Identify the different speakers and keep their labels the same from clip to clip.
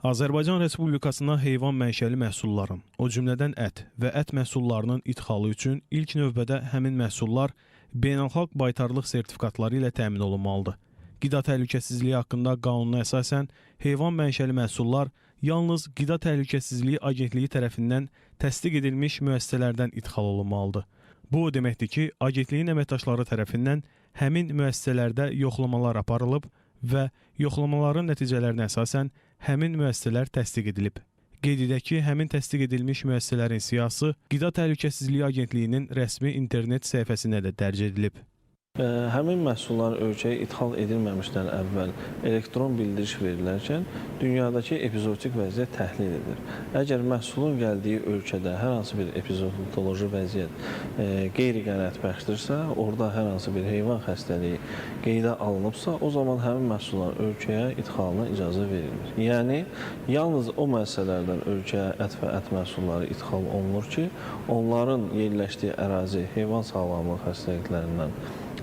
Speaker 1: Azərbaycan Respublikasına heyvan mənşəli məhsulların, o cümlədən ət və ət məhsullarının idxalı üçün ilk növbədə həmin məhsullar beynəlxalq baytarlıq sertifikatları ilə təmin olunmalıdır. Qida təhlükəsizliyi haqqında qanuna əsasən heyvan mənşəli məhsullar yalnız Qida Təhlükəsizliyi Agentliyi tərəfindən təsdiq edilmiş müəssisələrdən idxal olunmalıdır. Bu o deməkdir ki, agentliyin əməkdaşları tərəfindən həmin müəssisələrdə yoxlamalar aparılıb və yoxlamaların nəticələrinə əsasən həmin müəssisələr təsdiq edilib. Qeyd edək ki, həmin təsdiq edilmiş müəssisələrin siyahısı Qida Təhlükəsizliyi Agentliyinin rəsmi internet səhifəsində də dərc edilib.
Speaker 2: Həmin məhsullar ölkəyə idxal edilməmişdən əvvəl elektron bildiriş verilərkən dünyadakı epizotik vəziyyət təhlil edilir. Əgər məhsulun gəldiyi ölkədə hər hansı bir epizodoloji vəziyyət qeyri-qənaətbəxşdirsə, orada hər hansı bir heyvan xəstəliyi qeydə alınıbsa, o zaman həmin məhsullar ölkəyə idxalına icazə verilir. Yəni, yalnız o müəssisələrdən ölkəyə ət və ət məhsulları idxal olunur ki, onların yerləşdiyi ərazi heyvan sağlamlığı xəstəliklərindən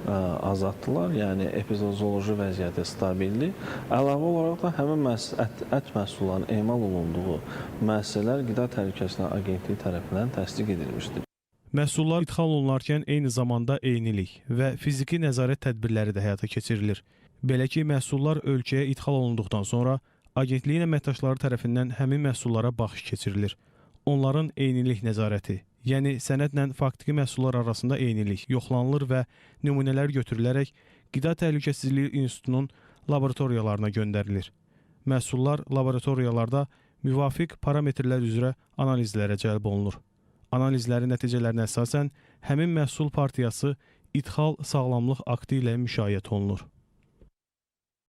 Speaker 2: azaddılar, yəni epizodoloji vəziyyəti stabildir. Əlavə olaraq da həmin ət məhsullarının emal olunduğu müəssisələr Qida Təhlükəsizliyi Agentliyi tərəfindən təsdiq edilmişdir.
Speaker 1: Məhsullar idxal olunarkən eyni zamanda eynilik və fiziki nəzarət tədbirləri də həyata keçirilir. Belə ki, məhsullar ölkəyə idxal olunduqdan sonra agentliyin əməkdaşları tərəfindən həmin məhsullara baxış keçirilir. Onların eynilik nəzarəti, yəni sənədlə faktiki məhsullar arasında eynilik yoxlanılır və nümunələr götürülərək Qida Təhlükəsizliyi İnstitutunun laboratoriyalarına göndərilir. Məhsullar laboratoriyalarda müvafiq parametrlər üzrə analizlərə cəlb olunur. Analizlərin nəticələrinə əsasən həmin məhsul partiyası idxal sağlamlıq aktı ilə müşayiət olunur.